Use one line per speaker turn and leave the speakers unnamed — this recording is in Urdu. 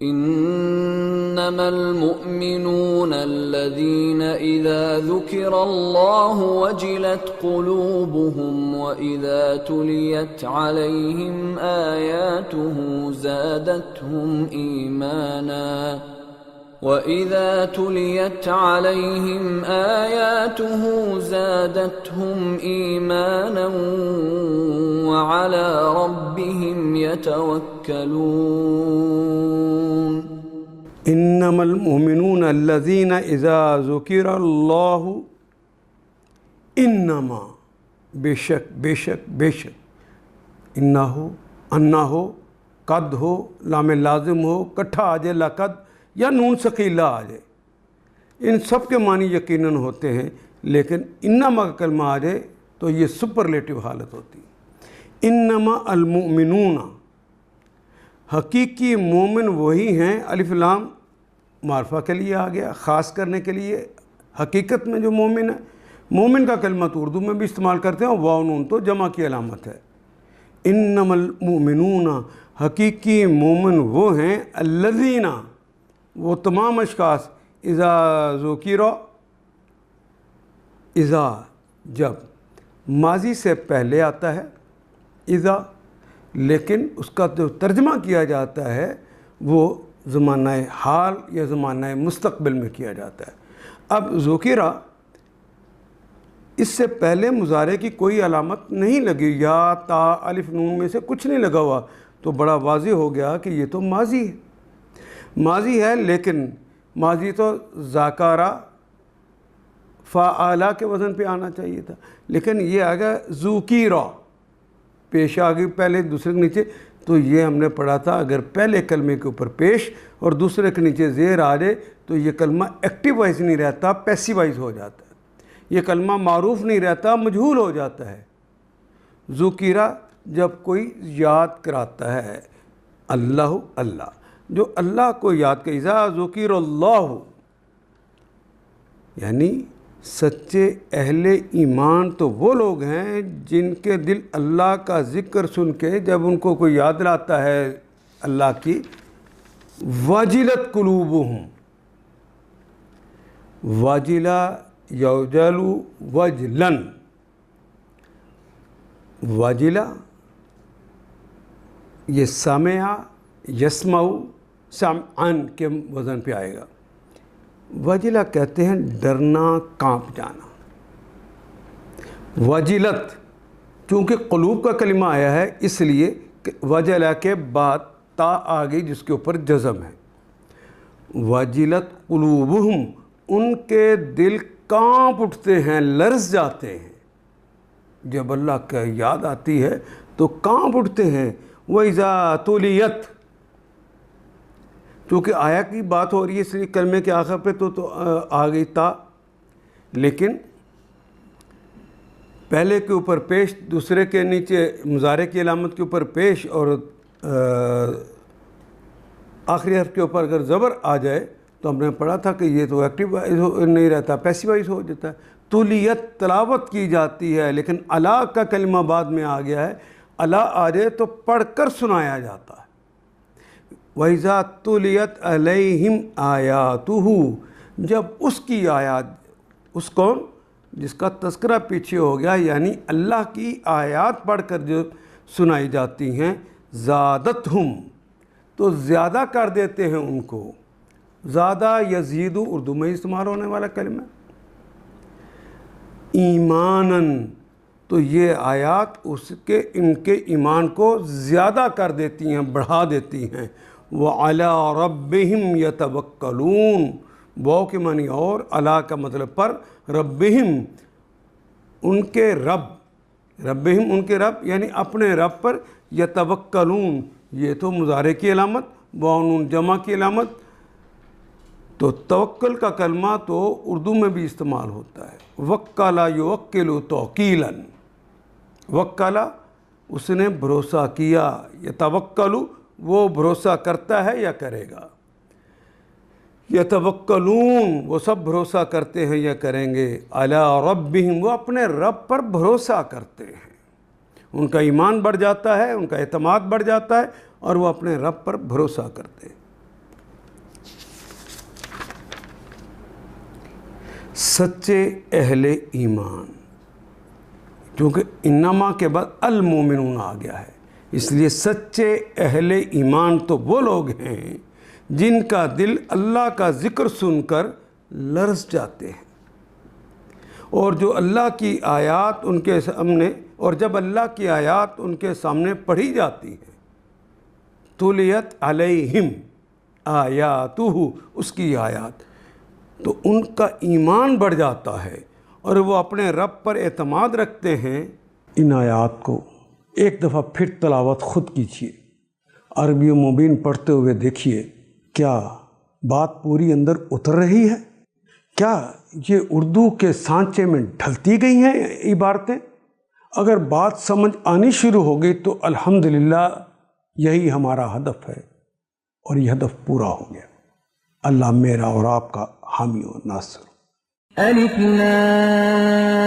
انما المؤمنون الذين اذا ذكر الله وجلت قلوبهم واذا تليت عليهم آياته زادتهم ايمانا وَإِذَا تُلِيَتْ عَلَيْهِمْ آيَاتُهُ زَادَتْهُمْ إِيمَانًا وَعَلَى رَبِّهِمْ يَتَوَكَّلُونَ
انما المؤمنون الذين اذا ذکر اللہ، انما بے شک بے شک بے شک، انا ہو انا ہو، قد ہو، لام لازم ہو، کٹھا آ جائے لقد یا نون ثقیلہ آ جائے، ان سب کے معنی یقیناً ہوتے ہیں، لیکن انما کا کلمہ آ جائے تو یہ سپرلیٹو حالت ہوتی ہے۔ انما المؤمنون، حقیقی مومن وہی ہیں، الف لام معرفہ کے لیے آ گیا، خاص کرنے کے لیے، حقیقت میں جو مومن ہے۔ مومن کا کلمہ تو اردو میں بھی استعمال کرتے ہیں، اور واو نون تو جمع کی علامت ہے۔ انما المؤمنون، حقیقی مومن وہ ہیں، الذین، وہ تمام اشخاص، اذا ذکر، اذا جب، ماضی سے پہلے آتا ہے اذا، لیکن اس کا جو ترجمہ کیا جاتا ہے وہ زمانہ حال یا زمانہ مستقبل میں کیا جاتا ہے۔ اب ذکرہ، اس سے پہلے مضارع کی کوئی علامت نہیں لگی، یا تا الف نون میں سے کچھ نہیں لگا ہوا، تو بڑا واضح ہو گیا کہ یہ تو ماضی ہے، ماضی ہے، لیکن ماضی تو ذاکرہ فعلا کے وزن پہ آنا چاہیے تھا، لیکن یہ آ گیا ذکیرہ، پیش آ گئی پہلے دوسرے کے نیچے۔ تو یہ ہم نے پڑھا تھا، اگر پہلے کلمے کے اوپر پیش اور دوسرے کے نیچے زیر آ جائے تو یہ کلمہ ایکٹیو وائز نہیں رہتا، پیسیو وائز ہو جاتا ہے، یہ کلمہ معروف نہیں رہتا، مجہول ہو جاتا ہے۔ ذکیرہ جب کوئی یاد کراتا ہے، اللہ اللہ، جو اللہ کو یاد کرے، اذا ذکر اللہ، یعنی سچے اہل ایمان تو وہ لوگ ہیں جن کے دل اللہ کا ذکر سن کے جب ان کو کوئی یاد لاتا ہے اللہ کی، وجلت قلوبہم، وجلہ یوجل وجلن، وجلہ یہ سمع یسمع سمعن کے وزن پہ آئے گا۔ وجلہ کہتے ہیں ڈرنا، کانپ جانا۔ وجلت چونکہ قلوب کا کلمہ آیا ہے، اس لیے وجلہ کے بعد تا آ گئی جس کے اوپر جزم ہے۔ وجلت قلوبہم، ان کے دل کانپ اٹھتے ہیں، لرز جاتے ہیں، جب اللہ کا یاد آتی ہے تو کانپ اٹھتے ہیں۔ وَإِذَا تُلِيَتْ، چونکہ آیا کی بات ہو رہی ہے اس لیے کلمے کے آخر پہ تو آ گئی تا، لیکن پہلے کے اوپر پیش، دوسرے کے نیچے مضارع کی علامت کے اوپر پیش، اور آخری حرف کے اوپر اگر زبر آ جائے تو ہم نے پڑھا تھا کہ یہ تو ایکٹیو نہیں رہتا، پیسیو وائز ہو جاتا ہے۔ تلیت تلاوت کی جاتی ہے، لیکن الا کا کلمہ بعد میں آ گیا ہے، الا آ جائے تو پڑھ کر سنایا جاتا ہے۔ وَإِذَا تُلِيَتْ عَلَيْهِمْ آيَاتُهُ، جب اس کی آیات، اس کون جس کا تذکرہ پیچھے ہو گیا، یعنی اللہ کی آیات پڑھ کر جو سنائی جاتی ہیں، زادتہم، تو زیادہ کر دیتے ہیں ان کو۔ زیادہ یزید اردو میں استعمال ہونے والا کلمہ، ایماناً، تو یہ آیات ان کے ایمان کو زیادہ کر دیتی ہیں، بڑھا دیتی ہیں۔ وَعَلَىٰ رَبِّهِمْ يَتَوَكَّلُونَ، واو کے معنی اور، علا کا مطلب پر، ربہم ان کے رب، ربہم ان کے رب یعنی اپنے رب پر، یتوکلون یہ تو مضارع کی علامت، واو نون جمع کی علامت، تو توکل کا کلمہ تو اردو میں بھی استعمال ہوتا ہے۔ وکلا یوکل توکیلاً، وکلا اس نے بھروسہ کیا، یتوکل وہ بھروسہ کرتا ہے یا کرے گا، یتوکلون وہ سب بھروسہ کرتے ہیں یا کریں گے، علی ربہم وہ اپنے رب پر بھروسہ کرتے ہیں، ان کا ایمان بڑھ جاتا ہے، ان کا اعتماد بڑھ جاتا ہے، اور وہ اپنے رب پر بھروسہ کرتے ہیں۔ سچے اہل ایمان، کیونکہ انما کے بعد المومنون آ گیا ہے، اس لیے سچے اہل ایمان تو وہ لوگ ہیں جن کا دل اللہ کا ذکر سن کر لرز جاتے ہیں، اور جو اللہ کی آیات ان کے سامنے، اور جب اللہ کی آیات ان کے سامنے پڑھی جاتی ہیں، تلیت علیہم آیاتہ، اس کی آیات، تو ان کا ایمان بڑھ جاتا ہے اور وہ اپنے رب پر اعتماد رکھتے ہیں۔ ان آیات کو ایک دفعہ پھر تلاوت خود کیجیے، عربی و مبین پڑھتے ہوئے دیکھیے کیا بات پوری اندر اتر رہی ہے، کیا یہ اردو کے سانچے میں ڈھلتی گئی ہیں عبارتیں۔ اگر بات سمجھ آنی شروع ہو گئی تو الحمدللہ یہی ہمارا ہدف ہے، اور یہ ہدف پورا ہو گیا۔ اللہ میرا اور آپ کا حامی و ناصر۔
الف لام